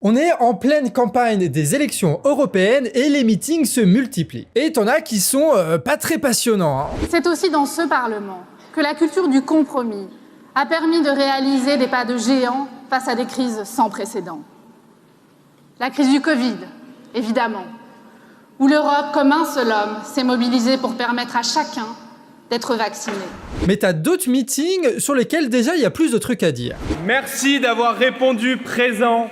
On est en pleine campagne des élections européennes et les meetings se multiplient. Et t'en as qui sont pas très passionnants. Hein. C'est aussi dans ce Parlement que la culture du compromis a permis de réaliser des pas de géant face à des crises sans précédent. La crise du Covid, évidemment, où l'Europe, comme un seul homme, s'est mobilisée pour permettre à chacun d'être vacciné. Mais t'as d'autres meetings sur lesquels déjà il y a plus de trucs à dire. Merci d'avoir répondu présent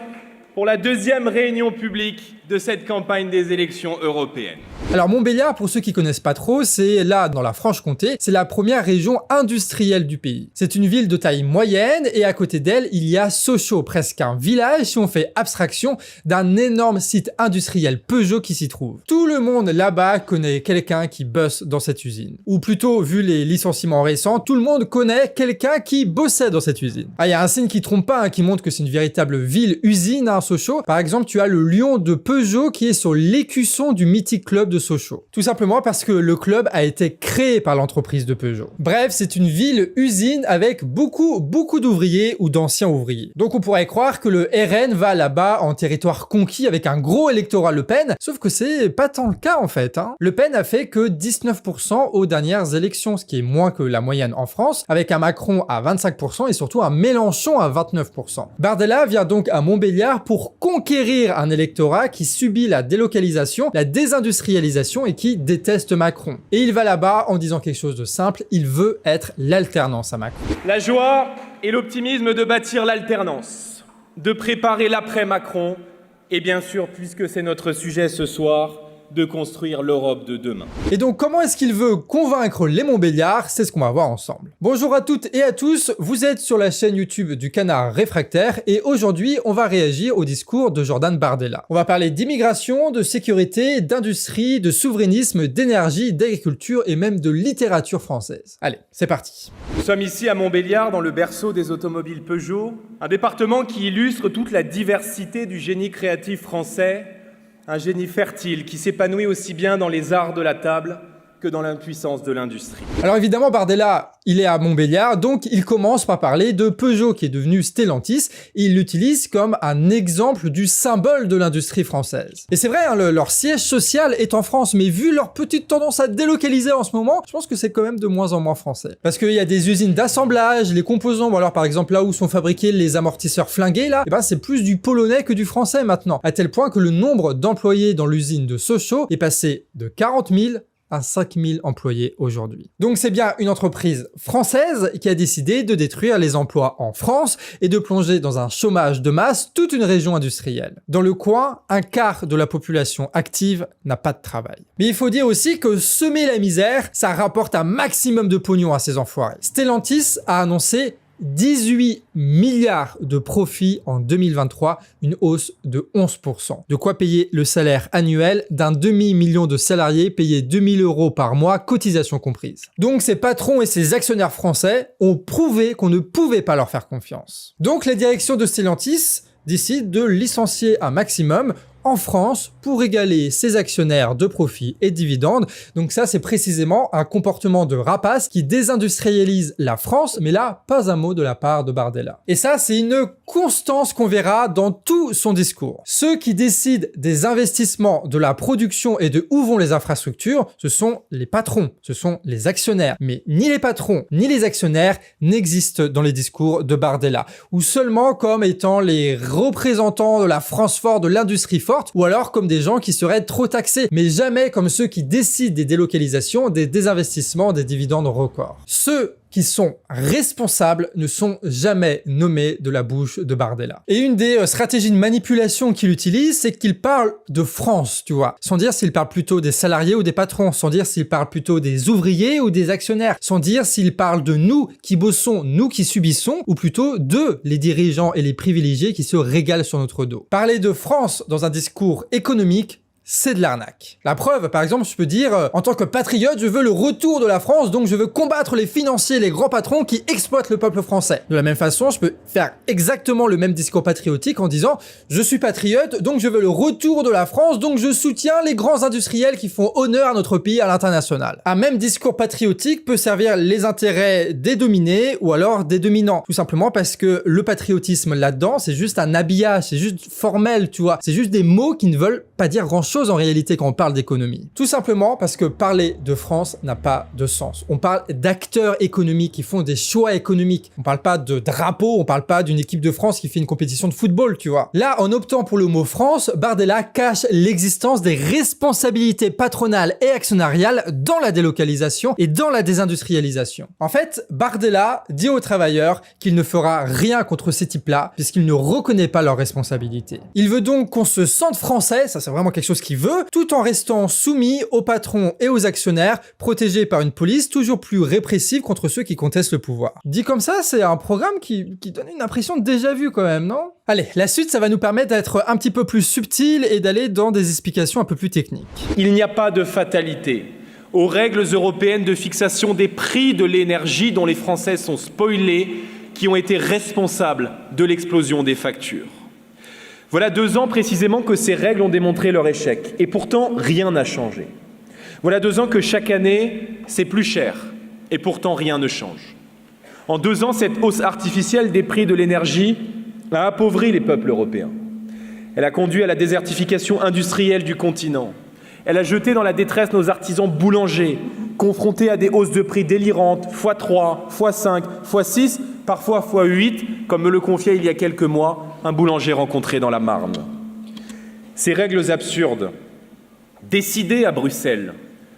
pour la deuxième réunion publique de cette campagne des élections européennes. Alors Montbéliard, pour ceux qui connaissent pas trop, c'est là dans la Franche-Comté, c'est la première région industrielle du pays. C'est une ville de taille moyenne et à côté d'elle, il y a Sochaux, presque un village si on fait abstraction d'un énorme site industriel Peugeot qui s'y trouve. Tout le monde là-bas connaît quelqu'un qui bosse dans cette usine. Ou plutôt, vu les licenciements récents, tout le monde connaît quelqu'un qui bossait dans cette usine. Ah, il y a un signe qui trompe pas, hein, qui montre que c'est une véritable ville-usine à Sochaux. Par exemple, tu as le lion de Peugeot qui est sur l'écusson du mythique club de Sochaux. Tout simplement parce que le club a été créé par l'entreprise de Peugeot. Bref, c'est une ville-usine avec beaucoup d'ouvriers ou d'anciens ouvriers. Donc on pourrait croire que le RN va là-bas en territoire conquis avec un gros électorat Le Pen, sauf que c'est pas tant le cas en fait. Hein. Le Pen a fait que 19% aux dernières élections, ce qui est moins que la moyenne en France, avec un Macron à 25% et surtout un Mélenchon à 29%. Bardella vient donc à Montbéliard pour conquérir un électorat qui subit la délocalisation, la désindustrialisation et qui déteste Macron. Et il va là-bas en disant quelque chose de simple, il veut être l'alternance à Macron. La joie et l'optimisme de bâtir l'alternance, de préparer l'après-Macron et bien sûr, puisque c'est notre sujet ce soir, de construire l'Europe de demain. Et donc, comment est-ce qu'il veut convaincre les Montbéliards? C'est ce qu'on va voir ensemble. Bonjour à toutes et à tous, vous êtes sur la chaîne YouTube du Canard Réfractaire et aujourd'hui, on va réagir au discours de Jordan Bardella. On va parler d'immigration, de sécurité, d'industrie, de souverainisme, d'énergie, d'agriculture et même de littérature française. Allez, c'est parti. Nous sommes ici à Montbéliard, dans le berceau des automobiles Peugeot, un département qui illustre toute la diversité du génie créatif français. Un génie fertile qui s'épanouit aussi bien dans les arts de la table que dans l'impuissance de l'industrie. Alors évidemment, Bardella, il est à Montbéliard, donc il commence par parler de Peugeot qui est devenu Stellantis, et il l'utilise comme un exemple du symbole de l'industrie française. Et c'est vrai, hein, leur siège social est en France, mais vu leur petite tendance à délocaliser en ce moment, je pense que c'est quand même de moins en moins français. Parce qu'il y a des usines d'assemblage, les composants, ou alors par exemple là où sont fabriqués les amortisseurs flingués, là, et ben c'est plus du polonais que du français maintenant, à tel point que le nombre d'employés dans l'usine de Sochaux est passé de 40 000 à 5000 employés aujourd'hui. Donc c'est bien une entreprise française qui a décidé de détruire les emplois en France et de plonger dans un chômage de masse toute une région industrielle. Dans le coin, un quart de la population active n'a pas de travail. Mais il faut dire aussi que semer la misère, ça rapporte un maximum de pognon à ces enfoirés. Stellantis a annoncé 18 milliards de profits en 2023, une hausse de 11%. De quoi payer le salaire annuel d'un demi-million de salariés payés 2000 € par mois, cotisations comprises. Donc ces patrons et ces actionnaires français ont prouvé qu'on ne pouvait pas leur faire confiance. Donc la direction de Stellantis décide de licencier un maximum en France pour égaler ses actionnaires de profits et dividendes. Donc ça, c'est précisément un comportement de rapace qui désindustrialise la France, mais là, pas un mot de la part de Bardella. Et ça, c'est une constance qu'on verra dans tout son discours. Ceux qui décident des investissements, de la production et de où vont les infrastructures, ce sont les patrons, ce sont les actionnaires. Mais ni les patrons, ni les actionnaires n'existent dans les discours de Bardella, ou seulement comme étant les représentants de la France forte, de l'industrie forte, ou alors comme des gens qui seraient trop taxés, mais jamais comme ceux qui décident des délocalisations, des désinvestissements, des dividendes records. Ceux qui sont responsables ne sont jamais nommés de la bouche de Bardella. Et une des stratégies de manipulation qu'il utilise, c'est qu'il parle de France, tu vois, sans dire s'il parle plutôt des salariés ou des patrons, sans dire s'il parle plutôt des ouvriers ou des actionnaires, sans dire s'il parle de nous qui bossons, nous qui subissons, ou plutôt de les dirigeants et les privilégiés qui se régalent sur notre dos. Parler de France dans un discours économique, c'est de l'arnaque. La preuve, par exemple, je peux dire, en tant que patriote, je veux le retour de la France, donc je veux combattre les financiers, les grands patrons qui exploitent le peuple français. De la même façon, je peux faire exactement le même discours patriotique en disant, je suis patriote, donc je veux le retour de la France, donc je soutiens les grands industriels qui font honneur à notre pays à l'international. Un même discours patriotique peut servir les intérêts des dominés ou alors des dominants. Tout simplement parce que le patriotisme là-dedans, c'est juste un habillage, c'est juste formel, tu vois. C'est juste des mots qui ne veulent pas dire grand-chose en réalité quand on parle d'économie. Tout simplement parce que parler de France n'a pas de sens. On parle d'acteurs économiques qui font des choix économiques. On parle pas de drapeau, on parle pas d'une équipe de France qui fait une compétition de football, tu vois. Là, en optant pour le mot France, Bardella cache l'existence des responsabilités patronales et actionnariales dans la délocalisation et dans la désindustrialisation. En fait, Bardella dit aux travailleurs qu'il ne fera rien contre ces types-là puisqu'il ne reconnaît pas leurs responsabilités. Il veut donc qu'on se sente français, ça c'est vraiment quelque chose qu'il veut, tout en restant soumis aux patrons et aux actionnaires, protégés par une police toujours plus répressive contre ceux qui contestent le pouvoir. Dit comme ça, c'est un programme qui donne une impression de déjà vu quand même, non? Allez, la suite, ça va nous permettre d'être un petit peu plus subtil et d'aller dans des explications un peu plus techniques. Il n'y a pas de fatalité aux règles européennes de fixation des prix de l'énergie dont les Français sont spoilés, qui ont été responsables de l'explosion des factures. Voilà 2 ans précisément que ces règles ont démontré leur échec. Et pourtant, rien n'a changé. Voilà 2 ans que chaque année, c'est plus cher. Et pourtant, rien ne change. En 2 ans, cette hausse artificielle des prix de l'énergie a appauvri les peuples européens. Elle a conduit à la désertification industrielle du continent. Elle a jeté dans la détresse nos artisans boulangers, confrontés à des hausses de prix délirantes, x3, x5, x6, parfois x8, comme me le confiait il y a quelques mois un boulanger rencontré dans la Marne. Ces règles absurdes, décidées à Bruxelles,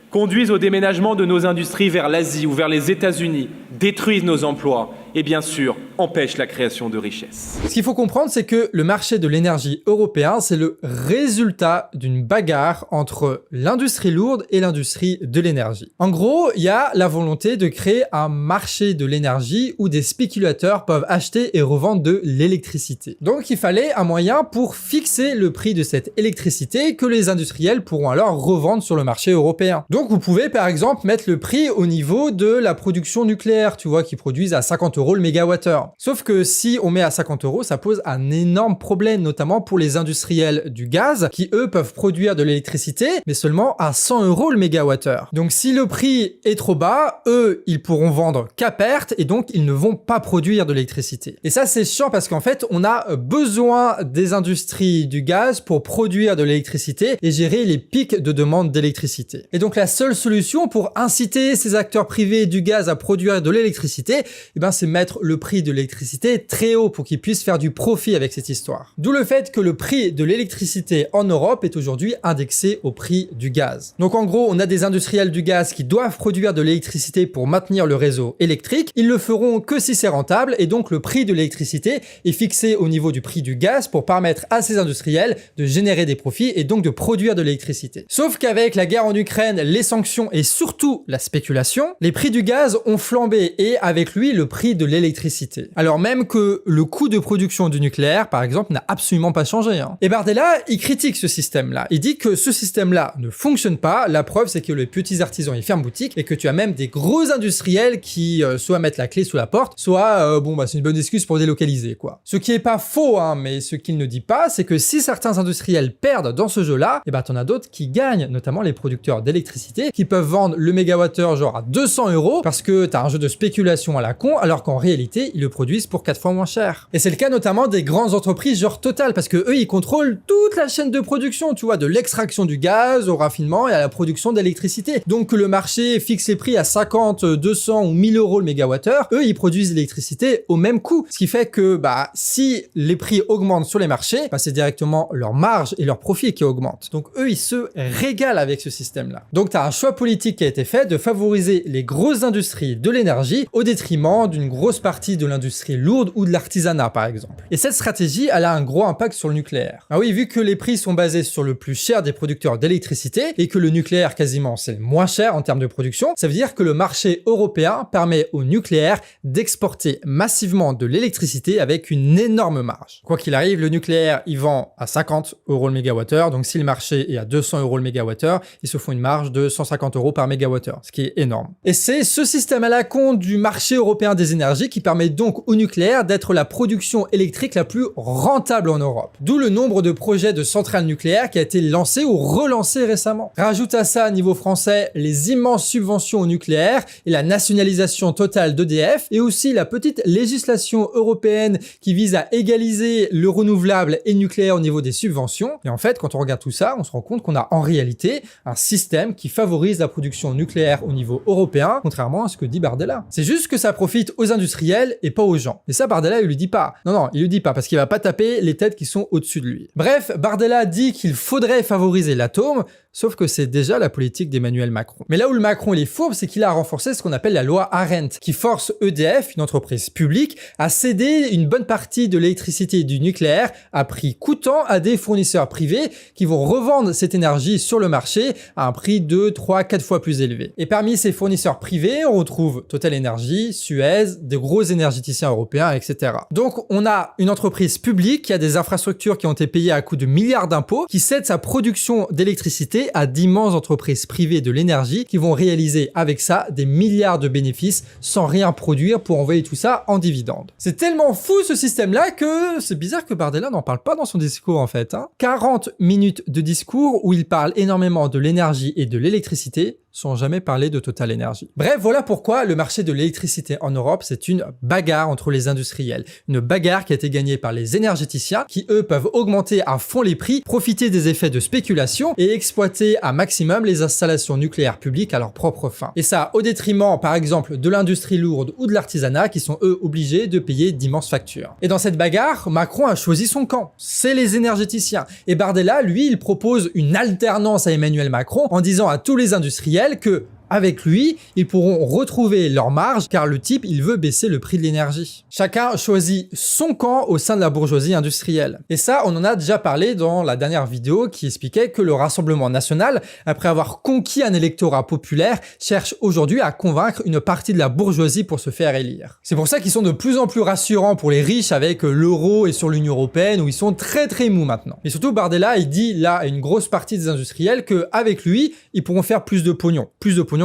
conduisent au déménagement de nos industries vers l'Asie ou vers les États-Unis, détruisent nos emplois et bien sûr empêchent la création de richesses. Ce qu'il faut comprendre, c'est que le marché de l'énergie européen, c'est le résultat d'une bagarre entre l'industrie lourde et l'industrie de l'énergie. En gros, il y a la volonté de créer un marché de l'énergie où des spéculateurs peuvent acheter et revendre de l'électricité. Donc il fallait un moyen pour fixer le prix de cette électricité que les industriels pourront alors revendre sur le marché européen. Donc vous pouvez par exemple mettre le prix au niveau de la production nucléaire, tu vois, qui produisent à 50 € le mégawattheure. Sauf que si on met à 50 €, ça pose un énorme problème, notamment pour les industriels du gaz, qui eux peuvent produire de l'électricité, mais seulement à 100 € le mégawattheure. Donc si le prix est trop bas, eux, ils pourront vendre qu'à perte, et donc ils ne vont pas produire de l'électricité. Et ça, c'est chiant parce qu'en fait, on a besoin des industries du gaz pour produire de l'électricité et gérer les pics de demande d'électricité. Et donc la seule solution pour inciter ces acteurs privés du gaz à produire de l'électricité, eh ben, c'est mettre le prix de l'électricité très haut pour qu'ils puissent faire du profit avec cette histoire. D'où le fait que le prix de l'électricité en Europe est aujourd'hui indexé au prix du gaz. Donc en gros, on a des industriels du gaz qui doivent produire de l'électricité pour maintenir le réseau électrique. Ils le feront que si c'est rentable et donc le prix de l'électricité est fixé au niveau du prix du gaz pour permettre à ces industriels de générer des profits et donc de produire de l'électricité. Sauf qu'avec la guerre en Ukraine, les sanctions et surtout la spéculation, les prix du gaz ont flambé et avec lui le prix de l'électricité. Alors même que le coût de production du nucléaire, par exemple, n'a absolument pas changé. Et Bardella, il critique ce système-là. Il dit que ce système-là ne fonctionne pas. La preuve, c'est que les petits artisans, ils ferment boutique et que tu as même des gros industriels qui soit mettent la clé sous la porte, soit c'est une bonne excuse pour délocaliser, quoi. Ce qui est pas faux, mais ce qu'il ne dit pas, c'est que si certains industriels perdent dans ce jeu-là, et t'en as d'autres qui gagnent, notamment les producteurs d'électricité, qui peuvent vendre le mégawattheure genre à 200 € parce que t'as un jeu de spéculation à la con, alors qu'en réalité, ils le produisent pour 4 fois moins cher. Et c'est le cas notamment des grandes entreprises genre Total, parce que eux, ils contrôlent toute la chaîne de production, tu vois, de l'extraction du gaz au raffinement et à la production d'électricité. Donc que le marché fixe les prix à 50, 200 ou 1000 € le mégawattheure, eux, ils produisent l'électricité au même coût. Ce qui fait que, si les prix augmentent sur les marchés, c'est directement leur marge et leur profit qui augmentent. Donc eux, ils se régalent avec ce système-là. Donc t'as un choix politique qui a été fait de favoriser les grosses industries de l'énergie au détriment d'une grosse partie de l'industrie lourde ou de l'artisanat par exemple. Et cette stratégie, elle a un gros impact sur le nucléaire. Ah oui, vu que les prix sont basés sur le plus cher des producteurs d'électricité et que le nucléaire quasiment c'est le moins cher en termes de production, ça veut dire que le marché européen permet au nucléaire d'exporter massivement de l'électricité avec une énorme marge. Quoi qu'il arrive, le nucléaire, il vend à 50 € le mégawattheure, donc si le marché est à 200 € le mégawattheure, ils se font une marge de 150 € par mégawattheure, ce qui est énorme. Et c'est ce système à la con du marché européen des énergies qui permet donc au nucléaire d'être la production électrique la plus rentable en Europe. D'où le nombre de projets de centrales nucléaires qui a été lancé ou relancé récemment. Rajoute à ça, à niveau français, les immenses subventions au nucléaire et la nationalisation totale d'EDF, et aussi la petite législation européenne qui vise à égaliser le renouvelable et le nucléaire au niveau des subventions. Et en fait, quand on regarde tout ça, on se rend compte qu'on a en réalité un système qui favorise la production nucléaire au niveau européen, contrairement à ce que dit Bardella. C'est juste que ça profite aux industriels et pas aux gens. Et ça, Bardella, il lui dit pas. Non, il lui dit pas parce qu'il va pas taper les têtes qui sont au-dessus de lui. Bref, Bardella dit qu'il faudrait favoriser l'atome, sauf que c'est déjà la politique d'Emmanuel Macron. Mais là où le Macron il est fourbe, c'est qu'il a renforcé ce qu'on appelle la loi Arendt, qui force EDF, une entreprise publique, à céder une bonne partie de l'électricité et du nucléaire à prix coûtant à des fournisseurs privés qui vont revendre cette énergie sur le marché à un prix 2, 3, 4 fois plus élevé. Et parmi ces fournisseurs privés, on retrouve Total Energy, Suez, des gros énergéticiens européens, etc. Donc on a une entreprise publique qui a des infrastructures qui ont été payées à coût de milliards d'impôts, qui cède sa production d'électricité à d'immenses entreprises privées de l'énergie qui vont réaliser avec ça des milliards de bénéfices sans rien produire pour envoyer tout ça en dividendes. C'est tellement fou ce système-là que c'est bizarre que Bardella n'en parle pas dans son discours en fait. 40 minutes de discours où il parle énormément de l'énergie et de l'électricité, sans jamais parler de Total Energy. Bref, voilà pourquoi le marché de l'électricité en Europe, c'est une bagarre entre les industriels. Une bagarre qui a été gagnée par les énergéticiens qui, eux, peuvent augmenter à fond les prix, profiter des effets de spéculation et exploiter à maximum les installations nucléaires publiques à leur propre fin. Et ça, au détriment, par exemple, de l'industrie lourde ou de l'artisanat qui sont, eux, obligés de payer d'immenses factures. Et dans cette bagarre, Macron a choisi son camp. C'est les énergéticiens. Et Bardella, lui, il propose une alternance à Emmanuel Macron en disant à tous les industriels que avec lui, ils pourront retrouver leur marge car le type, il veut baisser le prix de l'énergie. Chacun choisit son camp au sein de la bourgeoisie industrielle. Et ça, on en a déjà parlé dans la dernière vidéo qui expliquait que le Rassemblement national, après avoir conquis un électorat populaire, cherche aujourd'hui à convaincre une partie de la bourgeoisie pour se faire élire. C'est pour ça qu'ils sont de plus en plus rassurants pour les riches avec l'euro et sur l'Union européenne où ils sont très mous maintenant. Et surtout, Bardella, il dit là à une grosse partie des industriels qu'avec lui, ils pourront faire plus de pognon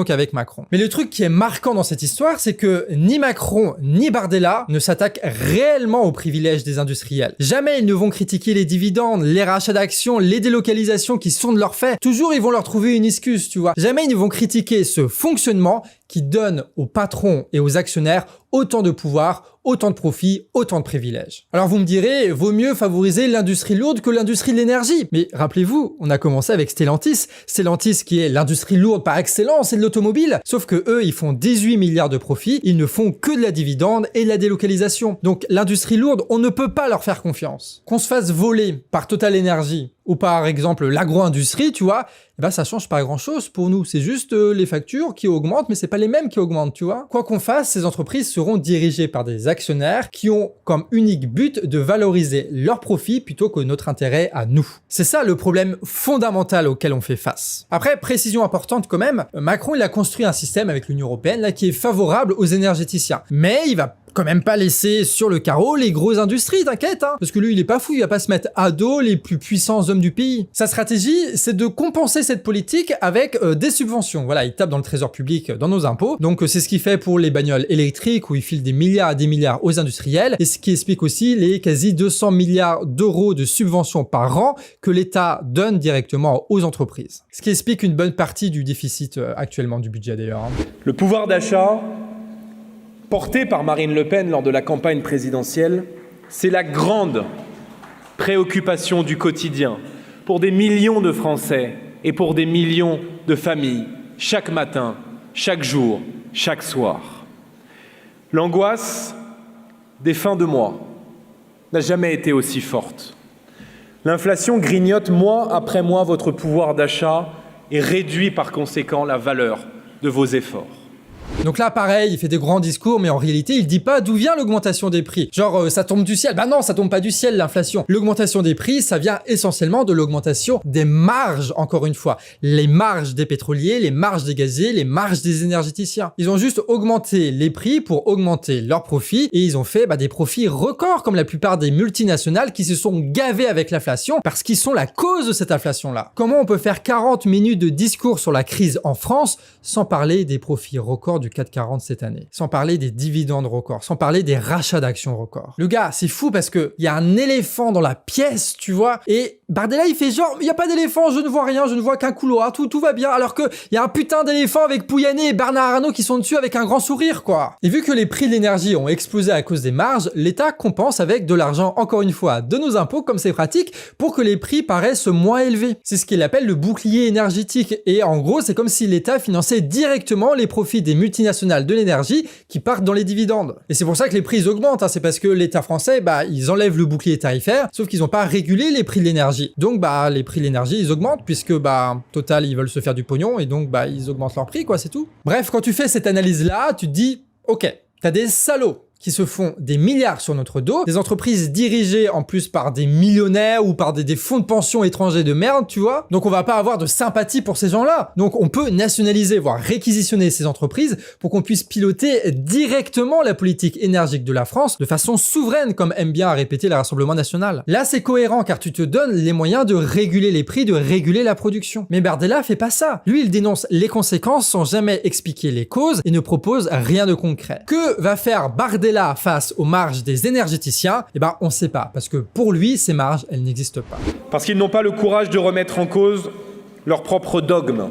qu'avec Macron. Mais le truc qui est marquant dans cette histoire, c'est que ni Macron ni Bardella ne s'attaquent réellement aux privilèges des industriels. Jamais ils ne vont critiquer les dividendes, les rachats d'actions, les délocalisations qui sont de leur fait. Toujours ils vont leur trouver une excuse, tu vois. Jamais ils ne vont critiquer ce fonctionnement qui donne aux patrons et aux actionnaires autant de pouvoir, autant de profits, autant de privilèges. Alors vous me direz, vaut mieux favoriser l'industrie lourde que l'industrie de l'énergie. Mais rappelez-vous, on a commencé avec Stellantis. Stellantis qui est l'industrie lourde par excellence et de l'automobile. Sauf que eux, ils font 18 milliards de profits, ils ne font que de la dividende et de la délocalisation. Donc l'industrie lourde, on ne peut pas leur faire confiance. Qu'on se fasse voler par Total Energy ou par exemple l'agro-industrie, tu vois, eh ben ça change pas grand-chose pour nous. C'est juste les factures qui augmentent, mais c'est pas les mêmes qui augmentent, tu vois. Quoi qu'on fasse, ces entreprises seront dirigées par des actionnaires qui ont comme unique but de valoriser leurs profits plutôt que notre intérêt à nous. C'est ça le problème fondamental auquel on fait face. Après, précision importante quand même, Macron il a construit un système avec l'Union européenne là qui est favorable aux énergéticiens. Mais il va quand même pas laisser sur le carreau les grosses industries, t'inquiète, hein. Parce que lui, il est pas fou, il va pas se mettre à dos les plus puissants hommes du pays. Sa stratégie, c'est de compenser cette politique avec des subventions. Voilà, il tape dans le trésor public, dans nos impôts. Donc, c'est ce qu'il fait pour les bagnoles électriques, où il file des milliards et des milliards aux industriels, et ce qui explique aussi les quasi 200 milliards d'euros de subventions par an que l'État donne directement aux entreprises. Ce qui explique une bonne partie du déficit actuellement du budget d'ailleurs. Hein. Le pouvoir d'achat porté par Marine Le Pen lors de la campagne présidentielle, c'est la grande préoccupation du quotidien pour des millions de Français et pour des millions de familles, chaque matin, chaque jour, chaque soir. L'angoisse des fins de mois n'a jamais été aussi forte. L'inflation grignote mois après mois votre pouvoir d'achat et réduit par conséquent la valeur de vos efforts. Donc là, pareil, il fait des grands discours, mais en réalité, il dit pas d'où vient l'augmentation des prix. Genre, ça tombe du ciel. Bah non, ça tombe pas du ciel, l'inflation. L'augmentation des prix, ça vient essentiellement de l'augmentation des marges, encore une fois. Les marges des pétroliers, les marges des gaziers, les marges des énergéticiens. Ils ont juste augmenté les prix pour augmenter leurs profits, et ils ont fait des profits records, comme la plupart des multinationales qui se sont gavées avec l'inflation, parce qu'ils sont la cause de cette inflation-là. Comment on peut faire 40 minutes de discours sur la crise en France sans parler des profits records du CAC 40 cette année, sans parler des dividendes records, sans parler des rachats d'actions records. Le gars, c'est fou parce que il y a un éléphant dans la pièce, tu vois, et Bardella, il fait genre, il y a pas d'éléphant, je ne vois rien, je ne vois qu'un couloir, tout va bien, alors que il y a un putain d'éléphant avec Pouyanné et Bernard Arnault qui sont dessus avec un grand sourire, quoi. Et vu que les prix de l'énergie ont explosé à cause des marges, l'État compense avec de l'argent, encore une fois, de nos impôts, comme c'est pratique, pour que les prix paraissent moins élevés. C'est ce qu'il appelle le bouclier énergétique, et en gros, c'est comme si l'État finançait directement les profits des multinationales de l'énergie qui partent dans les dividendes. Et c'est pour ça que les prix augmentent, hein. C'est parce que l'État français, ils enlèvent le bouclier tarifaire, sauf qu'ils n'ont pas régulé les prix de l'énergie. Donc, les prix de l'énergie, ils augmentent, puisque, Total, ils veulent se faire du pognon, et donc, ils augmentent leur prix, quoi, c'est tout. Bref, quand tu fais cette analyse-là, tu te dis, ok, t'as des salauds qui se font des milliards sur notre dos, des entreprises dirigées en plus par des millionnaires ou par des fonds de pension étrangers de merde, tu vois. Donc on va pas avoir de sympathie pour ces gens-là. Donc on peut nationaliser, voire réquisitionner ces entreprises pour qu'on puisse piloter directement la politique énergique de la France de façon souveraine, comme aime bien à répéter le Rassemblement national. Là c'est cohérent car tu te donnes les moyens de réguler les prix, de réguler la production. Mais Bardella fait pas ça. Lui il dénonce les conséquences sans jamais expliquer les causes et ne propose rien de concret. Que va faire Bardella face aux marges des énergéticiens? On sait pas, parce que pour lui, ces marges, elles n'existent pas. Parce qu'ils n'ont pas le courage de remettre en cause leurs propres dogmes,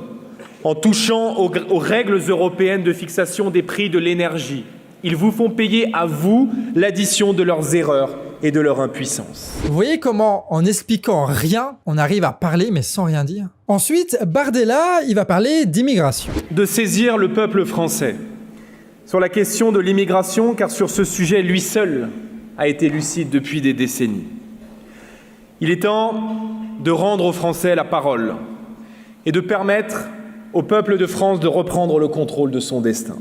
en touchant aux règles européennes de fixation des prix de l'énergie. Ils vous font payer à vous l'addition de leurs erreurs et de leur impuissance. Vous voyez comment, en expliquant rien, on arrive à parler mais sans rien dire? Ensuite, Bardella, il va parler d'immigration. De saisir le peuple français sur la question de l'immigration, car sur ce sujet, lui seul a été lucide depuis des décennies. Il est temps de rendre aux Français la parole et de permettre au peuple de France de reprendre le contrôle de son destin.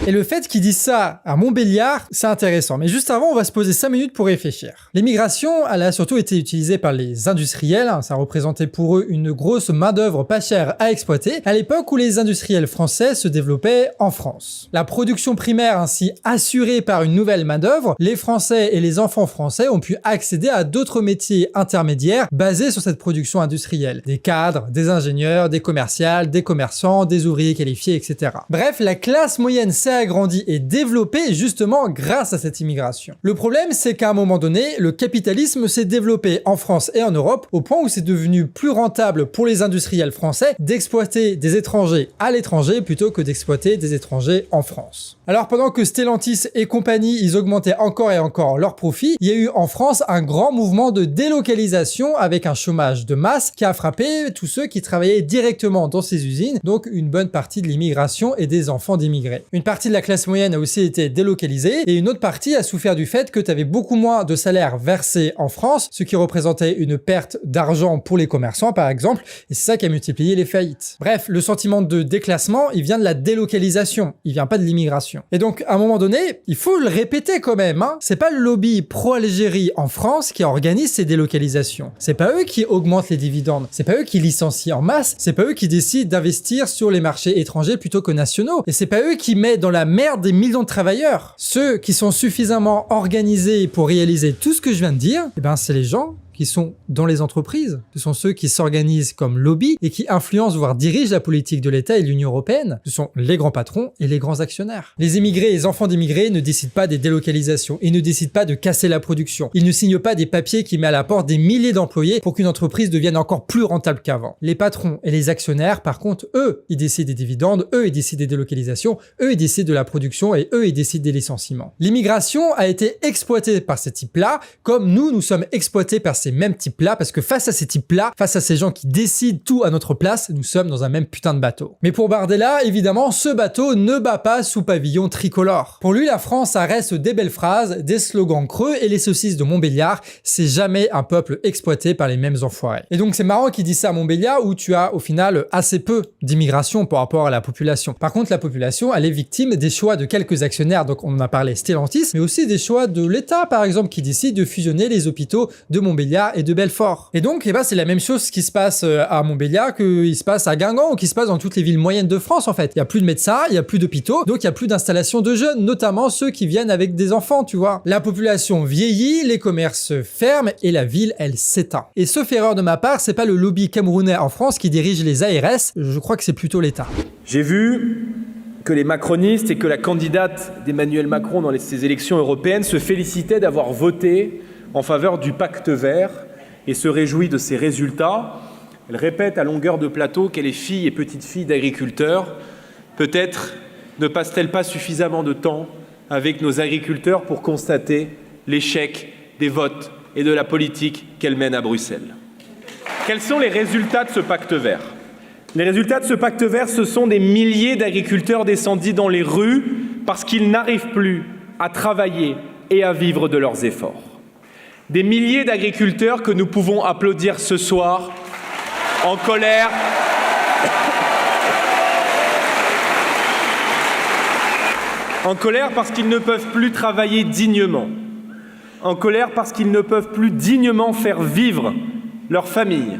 Et le fait qu'il dise ça à Montbéliard, c'est intéressant. Mais juste avant, on va se poser 5 minutes pour réfléchir. L'immigration, elle a surtout été utilisée par les industriels. Ça représentait pour eux une grosse main-d'œuvre pas chère à exploiter, à l'époque où les industriels français se développaient en France. La production primaire ainsi assurée par une nouvelle main-d'œuvre, les Français et les enfants français ont pu accéder à d'autres métiers intermédiaires basés sur cette production industrielle. Des cadres, des ingénieurs, des commerciales, des commerçants, des ouvriers qualifiés, etc. Bref, la classe moyenne s'est agrandi et développé justement grâce à cette immigration. Le problème, c'est qu'à un moment donné, le capitalisme s'est développé en France et en Europe au point où c'est devenu plus rentable pour les industriels français d'exploiter des étrangers à l'étranger plutôt que d'exploiter des étrangers en France. Alors pendant que Stellantis et compagnie, ils augmentaient encore et encore leurs profits, il y a eu en France un grand mouvement de délocalisation avec un chômage de masse qui a frappé tous ceux qui travaillaient directement dans ces usines, donc une bonne partie de l'immigration et des enfants d'immigrés. Une partie de la classe moyenne a aussi été délocalisée et une autre partie a souffert du fait que tu avais beaucoup moins de salaires versés en France, ce qui représentait une perte d'argent pour les commerçants par exemple, et c'est ça qui a multiplié les faillites. Bref, le sentiment de déclassement, il vient de la délocalisation, il vient pas de l'immigration. Et donc, à un moment donné, il faut le répéter quand même, hein. C'est pas le lobby pro-Algérie en France qui organise ces délocalisations. C'est pas eux qui augmentent les dividendes. C'est pas eux qui licencient en masse. C'est pas eux qui décident d'investir sur les marchés étrangers plutôt que nationaux. Et c'est pas eux qui mettent dans la merde des millions de travailleurs. Ceux qui sont suffisamment organisés pour réaliser tout ce que je viens de dire, c'est les gens qui sont dans les entreprises. Ce sont ceux qui s'organisent comme lobby et qui influencent, voire dirigent la politique de l'État et de l'Union européenne. Ce sont les grands patrons et les grands actionnaires. Les immigrés et les enfants d'immigrés ne décident pas des délocalisations. Ils ne décident pas de casser la production. Ils ne signent pas des papiers qui mettent à la porte des milliers d'employés pour qu'une entreprise devienne encore plus rentable qu'avant. Les patrons et les actionnaires, par contre, eux, ils décident des dividendes, eux, ils décident des délocalisations, eux, ils décident de la production et eux, ils décident des licenciements. L'immigration a été exploitée par ces types-là, comme nous sommes exploités par ces ces mêmes types-là, parce que face à ces types-là, face à ces gens qui décident tout à notre place, nous sommes dans un même putain de bateau. Mais pour Bardella, évidemment, ce bateau ne bat pas sous pavillon tricolore. Pour lui, la France, ça reste des belles phrases, des slogans creux et les saucisses de Montbéliard, c'est jamais un peuple exploité par les mêmes enfoirés. Et donc c'est marrant qu'il dise ça à Montbéliard, où tu as au final assez peu d'immigration par rapport à la population. Par contre, la population, elle est victime des choix de quelques actionnaires, donc on en a parlé, Stellantis, mais aussi des choix de l'État, par exemple, qui décide de fusionner les hôpitaux de Montbéliard et de Belfort. Et donc, c'est la même chose qui se passe à Montbéliard qu'il se passe à Guingamp ou qui se passe dans toutes les villes moyennes de France, en fait. Il y a plus de médecins, il y a plus d'hôpitaux, donc il y a plus d'installations de jeunes, notamment ceux qui viennent avec des enfants, tu vois. La population vieillit, les commerces ferment et la ville, elle s'éteint. Et sauf erreur de ma part, c'est pas le lobby camerounais en France qui dirige les ARS, je crois que c'est plutôt l'État. J'ai vu que les macronistes et que la candidate d'Emmanuel Macron dans ces élections européennes se félicitaient d'avoir voté en faveur du pacte vert et se réjouit de ses résultats. Elle répète à longueur de plateau qu'elle est fille et petite-fille d'agriculteurs. Peut-être ne passe-t-elle pas suffisamment de temps avec nos agriculteurs pour constater l'échec des votes et de la politique qu'elle mène à Bruxelles. Quels sont les résultats de ce pacte vert ? Les résultats de ce pacte vert, ce sont des milliers d'agriculteurs descendus dans les rues parce qu'ils n'arrivent plus à travailler et à vivre de leurs efforts. Des milliers d'agriculteurs que nous pouvons applaudir ce soir en colère parce qu'ils ne peuvent plus travailler dignement, en colère parce qu'ils ne peuvent plus dignement faire vivre leur famille,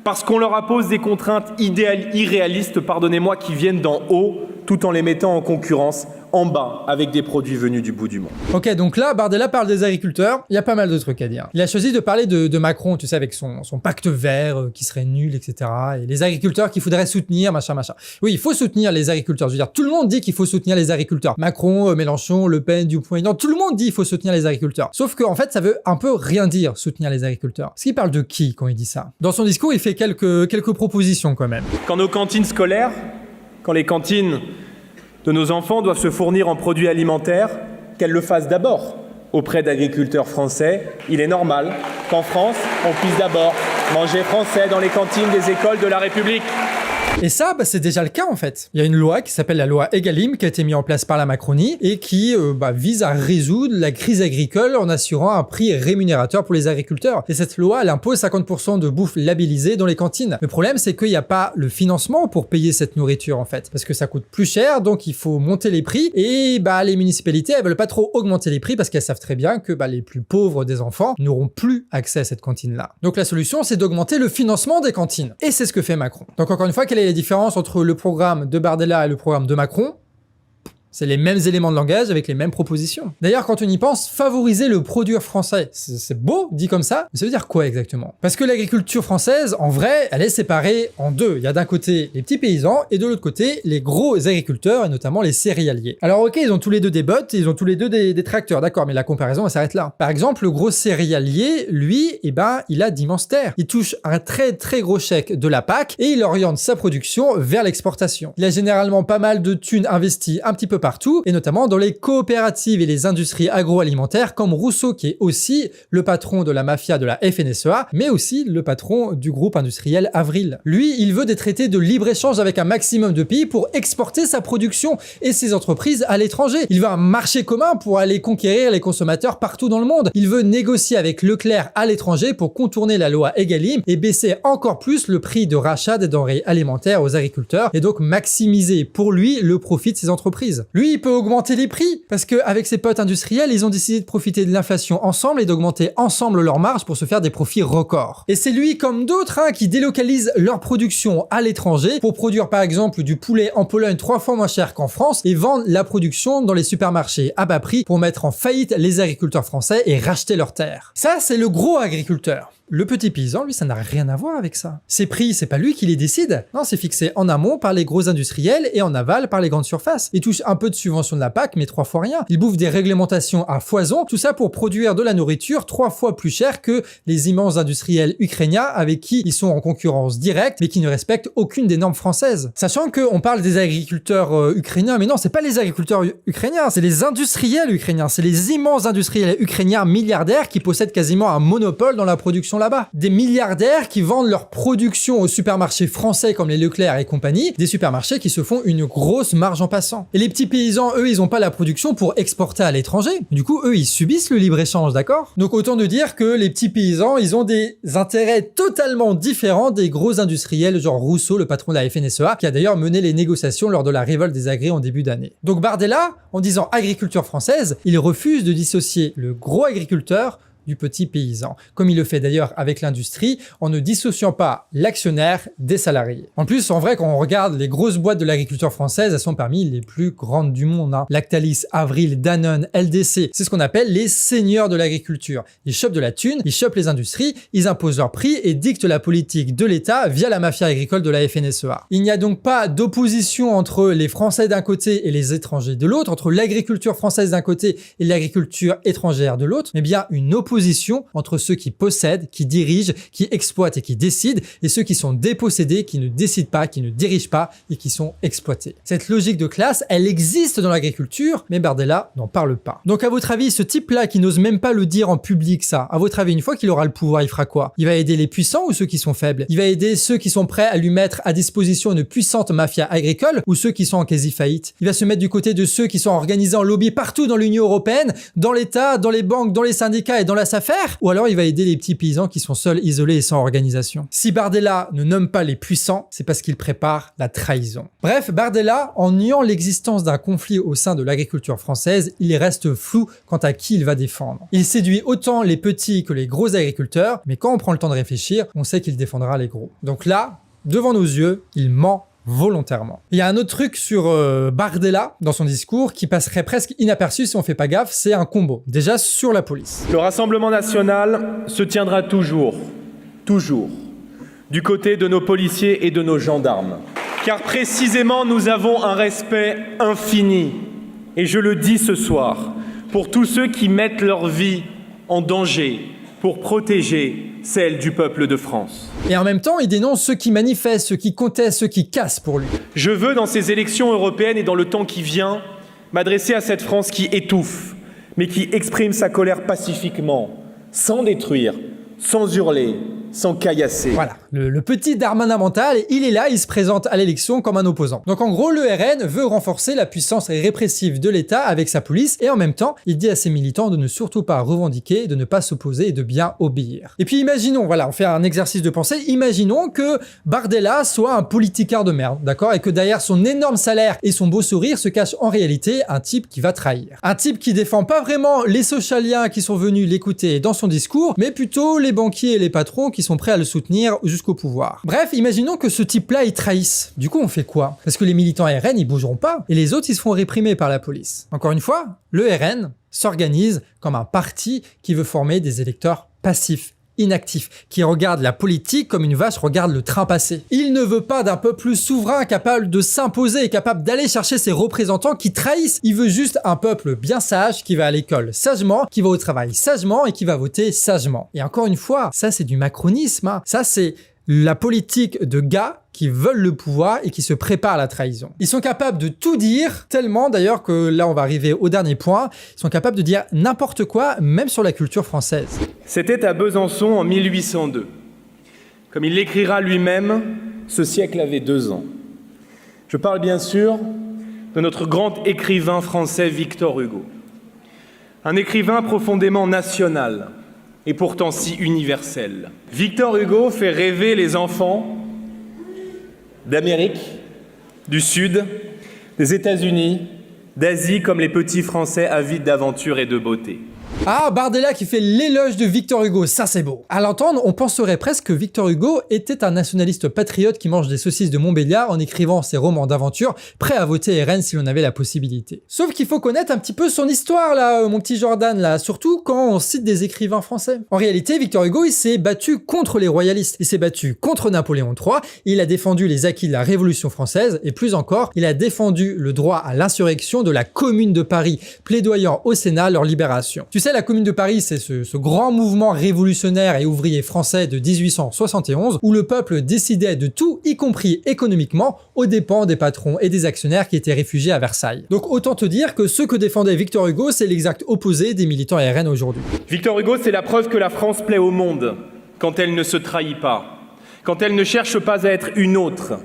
parce qu'on leur impose des contraintes irréalistes, pardonnez-moi, qui viennent d'en haut, tout en les mettant en concurrence en bas avec des produits venus du bout du monde. Ok, donc là, Bardella parle des agriculteurs, il y a pas mal de trucs à dire. Il a choisi de parler de Macron, tu sais, avec son pacte vert qui serait nul, etc. Et les agriculteurs qu'il faudrait soutenir, machin. Oui, il faut soutenir les agriculteurs. Je veux dire, tout le monde dit qu'il faut soutenir les agriculteurs. Macron, Mélenchon, Le Pen, Dupont-Aignan, tout le monde dit qu'il faut soutenir les agriculteurs. Sauf qu'en fait, ça veut un peu rien dire, soutenir les agriculteurs. Parce qu'il parle de qui quand il dit ça? Dans son discours, il fait quelques propositions quand même. Quand nos cantines scolaires, quand les cantines de nos enfants doivent se fournir en produits alimentaires, qu'elles le fassent d'abord auprès d'agriculteurs français. Il est normal qu'en France, on puisse d'abord manger français dans les cantines des écoles de la République. Et ça, c'est déjà le cas en fait. Il y a une loi qui s'appelle la loi Egalim qui a été mise en place par la Macronie et qui vise à résoudre la crise agricole en assurant un prix rémunérateur pour les agriculteurs. Et cette loi, elle impose 50% de bouffe labellisée dans les cantines. Le problème, c'est qu'il n'y a pas le financement pour payer cette nourriture en fait, parce que ça coûte plus cher, donc il faut monter les prix. Et les municipalités, elles veulent pas trop augmenter les prix parce qu'elles savent très bien que les plus pauvres des enfants n'auront plus accès à cette cantine-là. Donc la solution, c'est d'augmenter le financement des cantines. Et c'est ce que fait Macron. Donc encore une fois, quelle est la différence entre le programme de Bardella et le programme de Macron? C'est les mêmes éléments de langage avec les mêmes propositions. D'ailleurs, quand on y pense, favoriser le produire français, c'est beau, dit comme ça, mais ça veut dire quoi exactement? Parce que l'agriculture française, en vrai, elle est séparée en deux. Il y a d'un côté les petits paysans et de l'autre côté les gros agriculteurs et notamment les céréaliers. Alors ok, ils ont tous les deux des bottes, ils ont tous les deux des tracteurs, d'accord, mais la comparaison elle s'arrête là. Par exemple, le gros céréalier, lui, il a d'immenses terres. Il touche un très très gros chèque de la PAC et il oriente sa production vers l'exportation. Il a généralement pas mal de thunes investies un petit peu partout, et notamment dans les coopératives et les industries agroalimentaires comme Rousseau, qui est aussi le patron de la mafia de la FNSEA, mais aussi le patron du groupe industriel Avril. Lui, il veut des traités de libre-échange avec un maximum de pays pour exporter sa production et ses entreprises à l'étranger. Il veut un marché commun pour aller conquérir les consommateurs partout dans le monde. Il veut négocier avec Leclerc à l'étranger pour contourner la loi Egalim et baisser encore plus le prix de rachat des denrées alimentaires aux agriculteurs et donc maximiser pour lui le profit de ses entreprises. Lui, il peut augmenter les prix parce qu'avec ses potes industriels, ils ont décidé de profiter de l'inflation ensemble et d'augmenter ensemble leurs marges pour se faire des profits records. Et c'est lui, comme d'autres, qui délocalisent leur production à l'étranger pour produire par exemple du poulet en Pologne 3 fois moins cher qu'en France et vendre la production dans les supermarchés à bas prix pour mettre en faillite les agriculteurs français et racheter leurs terres. Ça, c'est le gros agriculteur. Le petit paysan, lui, ça n'a rien à voir avec ça. Ces prix, c'est pas lui qui les décide. Non, c'est fixé en amont par les gros industriels et en aval par les grandes surfaces. Il touche un peu de subvention de la PAC, mais 3 fois rien. Il bouffe des réglementations à foison, tout ça pour produire de la nourriture 3 fois plus chère que les immenses industriels ukrainiens avec qui ils sont en concurrence directe, mais qui ne respectent aucune des normes françaises. Sachant qu'on parle des agriculteurs ukrainiens, mais non, c'est pas les agriculteurs ukrainiens, c'est les industriels ukrainiens, c'est les immenses industriels ukrainiens milliardaires qui possèdent quasiment un monopole dans la production là-bas. Des milliardaires qui vendent leur production aux supermarchés français comme les Leclerc et compagnie, des supermarchés qui se font une grosse marge en passant. Et les petits paysans, eux, ils ont pas la production pour exporter à l'étranger. Du coup, eux, ils subissent le libre-échange, d'accord? Donc autant de dire que les petits paysans, ils ont des intérêts totalement différents des gros industriels, genre Rousseau, le patron de la FNSEA, qui a d'ailleurs mené les négociations lors de la révolte des agrès en début d'année. Donc Bardella, en disant agriculture française, il refuse de dissocier le gros agriculteur du petit paysan, comme il le fait d'ailleurs avec l'industrie, en ne dissociant pas l'actionnaire des salariés. En plus, en vrai, quand on regarde les grosses boîtes de l'agriculture française, elles sont parmi les plus grandes du monde. Lactalis, Avril, Danone, LDC, c'est ce qu'on appelle les seigneurs de l'agriculture. Ils chopent de la thune, ils chopent les industries, ils imposent leurs prix et dictent la politique de l'État via la mafia agricole de la FNSEA. Il n'y a donc pas d'opposition entre les Français d'un côté et les étrangers de l'autre, entre l'agriculture française d'un côté et l'agriculture étrangère de l'autre, mais bien une opposition entre ceux qui possèdent, qui dirigent, qui exploitent et qui décident, et ceux qui sont dépossédés, qui ne décident pas, qui ne dirigent pas et qui sont exploités. Cette logique de classe, elle existe dans l'agriculture, mais Bardella n'en parle pas. Donc à votre avis, ce type-là qui n'ose même pas le dire en public, ça, à votre avis, une fois qu'il aura le pouvoir, il fera quoi? Il va aider les puissants ou ceux qui sont faibles? Il va aider ceux qui sont prêts à lui mettre à disposition une puissante mafia agricole ou ceux qui sont en quasi-faillite? Il va se mettre du côté de ceux qui sont organisés en lobby partout dans l'Union européenne, dans l'État, dans les banques, dans les syndicats et dans la SAFER, ou alors il va aider les petits paysans qui sont seuls, isolés et sans organisation. Si Bardella ne nomme pas les puissants, c'est parce qu'il prépare la trahison. Bref, Bardella, en niant l'existence d'un conflit au sein de l'agriculture française, il reste flou quant à qui il va défendre. Il séduit autant les petits que les gros agriculteurs, mais quand on prend le temps de réfléchir, on sait qu'il défendra les gros. Donc là, devant nos yeux, il ment volontairement. Il y a un autre truc sur Bardella dans son discours qui passerait presque inaperçu si on fait pas gaffe, c'est un combo. Déjà sur la police. Le Rassemblement national se tiendra toujours, du côté de nos policiers et de nos gendarmes. Car précisément, nous avons un respect infini, et je le dis ce soir, pour tous ceux qui mettent leur vie en danger pour protéger celle du peuple de France. Et en même temps, il dénonce ceux qui manifestent, ceux qui contestent, ceux qui cassent pour lui. Je veux, dans ces élections européennes et dans le temps qui vient, m'adresser à cette France qui étouffe, mais qui exprime sa colère pacifiquement, sans détruire, sans hurler, sans caillasser. Voilà, le petit Darmanin mental, il est là, il se présente à l'élection comme un opposant. Donc en gros, le RN veut renforcer la puissance répressive de l'État avec sa police, et en même temps, il dit à ses militants de ne surtout pas revendiquer, de ne pas s'opposer et de bien obéir. Et puis imaginons, voilà, on fait un exercice de pensée, imaginons que Bardella soit un politicard de merde, d'accord, et que derrière son énorme salaire et son beau sourire se cache en réalité un type qui va trahir. Un type qui défend pas vraiment les socialiens qui sont venus l'écouter dans son discours, mais plutôt les banquiers et les patrons qui sont prêts à le soutenir jusqu'au pouvoir. Bref, imaginons que ce type-là, il trahisse. Du coup, on fait quoi? Parce que les militants RN, ils bougeront pas, et les autres, ils se font réprimer par la police. Encore une fois, le RN s'organise comme un parti qui veut former des électeurs passifs, inactif, qui regarde la politique comme une vache regarde le train passé. Il ne veut pas d'un peuple souverain capable de s'imposer et capable d'aller chercher ses représentants qui trahissent. Il veut juste un peuple bien sage qui va à l'école sagement, qui va au travail sagement et qui va voter sagement. Et encore une fois, ça c'est du macronisme, Ça c'est la politique de gars qui veulent le pouvoir et qui se préparent à la trahison. Ils sont capables de tout dire, tellement d'ailleurs que là on va arriver au dernier point, ils sont capables de dire n'importe quoi, même sur la culture française. C'était à Besançon en 1802. Comme il l'écrira lui-même, ce siècle avait 2 ans. Je parle bien sûr de notre grand écrivain français Victor Hugo. Un écrivain profondément national et pourtant si universel. Victor Hugo fait rêver les enfants d'Amérique, du Sud, des États-Unis, d'Asie comme les petits Français avides d'aventure et de beauté. Ah, Bardella qui fait l'éloge de Victor Hugo, ça c'est beau. À l'entendre, on penserait presque que Victor Hugo était un nationaliste patriote qui mange des saucisses de Montbéliard en écrivant ses romans d'aventure, prêt à voter RN si l'on avait la possibilité. Sauf qu'il faut connaître un petit peu son histoire là, mon petit Jordan là, surtout quand on cite des écrivains français. En réalité, Victor Hugo, il s'est battu contre les royalistes, il s'est battu contre Napoléon III, il a défendu les acquis de la Révolution française et plus encore, il a défendu le droit à l'insurrection de la Commune de Paris, plaidoyant au Sénat leur libération. Tu sais, la Commune de Paris, c'est ce grand mouvement révolutionnaire et ouvrier français de 1871 où le peuple décidait de tout, y compris économiquement, aux dépens des patrons et des actionnaires qui étaient réfugiés à Versailles. Donc autant te dire que ce que défendait Victor Hugo, c'est l'exact opposé des militants RN aujourd'hui. Victor Hugo, c'est la preuve que la France plaît au monde, quand elle ne se trahit pas, quand elle ne cherche pas à être une autre.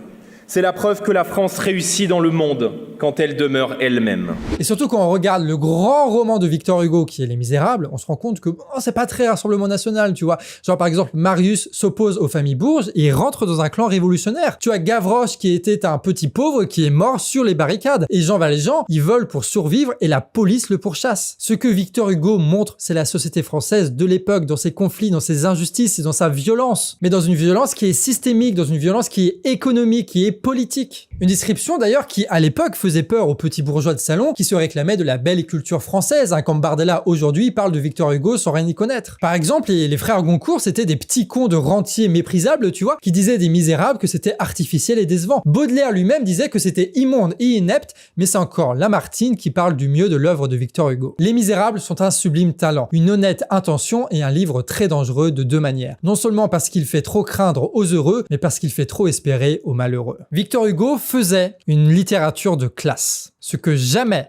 C'est la preuve que la France réussit dans le monde quand elle demeure elle-même. Et surtout quand on regarde le grand roman de Victor Hugo qui est Les Misérables, on se rend compte que c'est pas très Rassemblement National, tu vois. Genre par exemple, Marius s'oppose aux familles Bourges et rentre dans un clan révolutionnaire. Tu as Gavroche qui était un petit pauvre qui est mort sur les barricades. Et Jean Valjean, il vole pour survivre et la police le pourchasse. Ce que Victor Hugo montre, c'est la société française de l'époque, dans ses conflits, dans ses injustices et dans sa violence. Mais dans une violence qui est systémique, dans une violence qui est économique, qui est politique. Une description d'ailleurs qui, à l'époque, faisait peur aux petits bourgeois de salon qui se réclamaient de la belle culture française, hein, comme Bardella aujourd'hui parle de Victor Hugo sans rien y connaître. Par exemple, les frères Goncourt, c'était des petits cons de rentiers méprisables, tu vois, qui disaient des Misérables que c'était artificiel et décevant. Baudelaire lui-même disait que c'était immonde et inepte, mais c'est encore Lamartine qui parle du mieux de l'œuvre de Victor Hugo. Les Misérables sont un sublime talent, une honnête intention et un livre très dangereux de deux manières. Non seulement parce qu'il fait trop craindre aux heureux, mais parce qu'il fait trop espérer aux malheureux. Victor Hugo faisait une littérature de classe, ce que jamais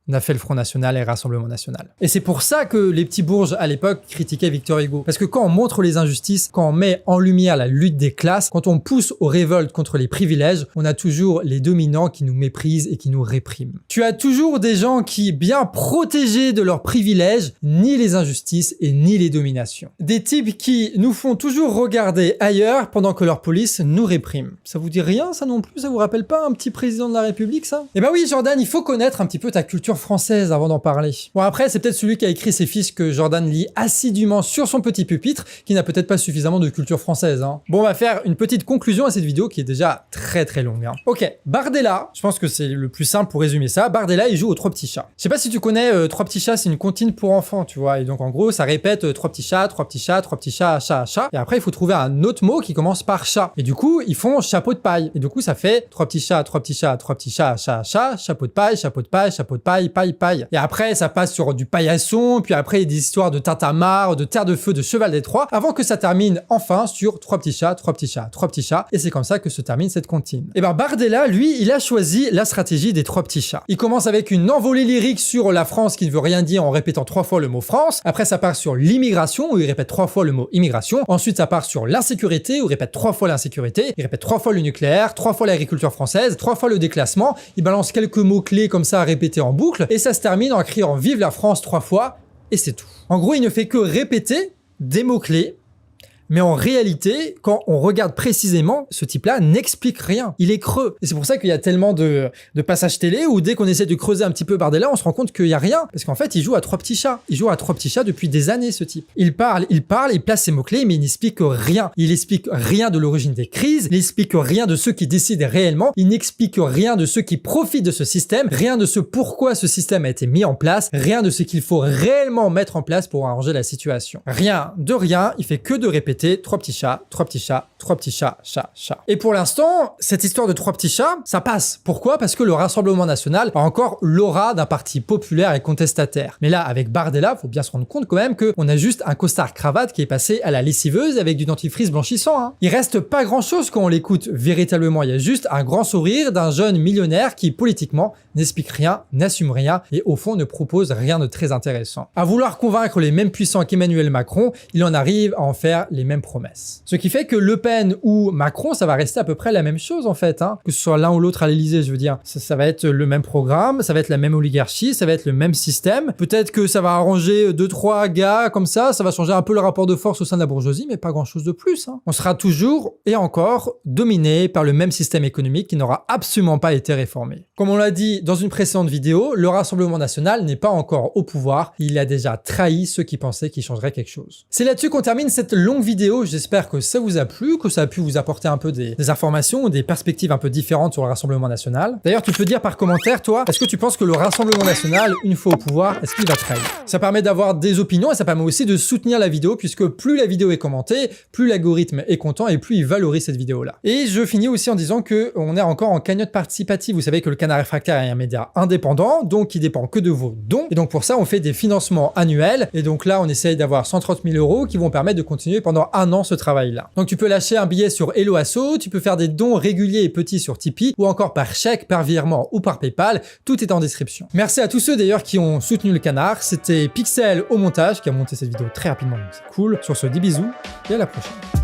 n'a fait le Front National et le Rassemblement National. Et c'est pour ça que les petits bourges à l'époque critiquaient Victor Hugo. Parce que quand on montre les injustices, quand on met en lumière la lutte des classes, quand on pousse aux révoltes contre les privilèges, on a toujours les dominants qui nous méprisent et qui nous répriment. Tu as toujours des gens qui, bien protégés de leurs privilèges, nient les injustices et nient les dominations. Des types qui nous font toujours regarder ailleurs pendant que leur police nous réprime. Ça vous dit rien ça non plus? Ça vous rappelle pas un petit président de la République ça? Eh ben oui Jordan, il faut connaître un petit peu ta culture française avant d'en parler. Bon après c'est peut-être celui qui a écrit ces fiches que Jordan lit assidûment sur son petit pupitre qui n'a peut-être pas suffisamment de culture française. Hein. Bon on va faire une petite conclusion à cette vidéo qui est déjà très longue. Hein. Ok, Bardella, je pense que c'est le plus simple pour résumer ça. Bardella il joue aux Trois Petits Chats. Je sais pas si tu connais Trois Petits Chats, c'est une comptine pour enfants tu vois et donc en gros ça répète Trois petits chats, trois petits chats, trois petits chats, chat, chat et après il faut trouver un autre mot qui commence par chat et du coup ils font chapeau de paille et du coup ça fait trois petits chats, trois petits chats, trois petits chats, chat, chat, chapeau de paille, chapeau de paille, chapeau de paille, paille, paille. Et après, ça passe sur du paillasson, puis après, il y a des histoires de tintamarre, de terre de feu, de cheval des Troies, avant que ça termine enfin sur trois petits chats, trois petits chats, trois petits chats. Et c'est comme ça que se termine cette comptine. Et ben, Bardella, lui, il a choisi la stratégie des trois petits chats. Il commence avec une envolée lyrique sur la France qui ne veut rien dire en répétant 3 fois le mot France. Après, ça part sur l'immigration, où il répète 3 fois le mot immigration. Ensuite, ça part sur l'insécurité, où il répète 3 fois l'insécurité. Il répète 3 fois le nucléaire, 3 fois l'agriculture française, 3 fois le déclassement. Il balance quelques mots-clés comme ça à répéter en boucle. Et ça se termine en criant Vive la France 3 fois, et c'est tout. En gros, il ne fait que répéter des mots-clés, mais en réalité, quand on regarde précisément, ce type-là n'explique rien. Il est creux. Et c'est pour ça qu'il y a tellement de passages télé où dès qu'on essaie de creuser un petit peu Bardella, on se rend compte qu'il y a rien. Parce qu'en fait, il joue à Trois Petits Chats. Il joue à Trois Petits Chats depuis des années, ce type. Il parle, il place ses mots-clés, mais il n'explique rien. Il explique rien de l'origine des crises, il n'explique rien de ceux qui décident réellement, il n'explique rien de ceux qui profitent de ce système, rien de ce pourquoi ce système a été mis en place, rien de ce qu'il faut réellement mettre en place pour arranger la situation. Rien de rien, il fait que de répéter trois petits chats, trois petits chats, trois petits chats, chat, chat. Et pour l'instant, cette histoire de trois petits chats, ça passe. Pourquoi? Parce que le Rassemblement National a encore l'aura d'un parti populaire et contestataire. Mais là, avec Bardella, faut bien se rendre compte quand même qu'on a juste un costard-cravate qui est passé à la lessiveuse avec du dentifrice blanchissant. Hein. Il reste pas grand-chose quand on l'écoute véritablement. Il y a juste un grand sourire d'un jeune millionnaire qui, politiquement, n'explique rien, n'assume rien et au fond ne propose rien de très intéressant. À vouloir convaincre les mêmes puissants qu'Emmanuel Macron, il en arrive à en faire les mêmes promesses. Ce qui fait que Le Pen ou Macron, ça va rester à peu près la même chose en fait, hein. Que ce soit l'un ou l'autre à l'Élysée, je veux dire. Ça va être le même programme, ça va être la même oligarchie, ça va être le même système. Peut-être que ça va arranger 2-3 gars comme ça va changer un peu le rapport de force au sein de la bourgeoisie, mais pas grand-chose de plus. Hein. On sera toujours et encore dominé par le même système économique qui n'aura absolument pas été réformé. Comme on l'a dit dans une précédente vidéo, le Rassemblement National n'est pas encore au pouvoir, il a déjà trahi ceux qui pensaient qu'il changerait quelque chose. C'est là-dessus qu'on termine cette longue vidéo, j'espère que ça vous a plu, que ça a pu vous apporter un peu des informations ou des perspectives un peu différentes sur le Rassemblement National. D'ailleurs, tu peux dire par commentaire, toi, est-ce que tu penses que le Rassemblement National, une fois au pouvoir, est-ce qu'il va trahir? Ça permet d'avoir des opinions et ça permet aussi de soutenir la vidéo, puisque plus la vidéo est commentée, plus l'algorithme est content et plus il valorise cette vidéo-là. Et je finis aussi en disant que on est encore en cagnotte participative. Vous savez que le Canard Réfractaire est un média indépendant, donc qui dépend que de vos dons. Et donc pour ça, on fait des financements annuels. Et donc là, on essaye d'avoir 130 000 € qui vont permettre de continuer pendant pendant 1 an ce travail-là. Donc tu peux lâcher un billet sur Hello Asso, tu peux faire des dons réguliers et petits sur Tipeee, ou encore par chèque, par virement ou par PayPal, tout est en description. Merci à tous ceux d'ailleurs qui ont soutenu le canard, c'était Pixel au montage qui a monté cette vidéo très rapidement, donc c'est cool. Sur ce, des bisous et à la prochaine.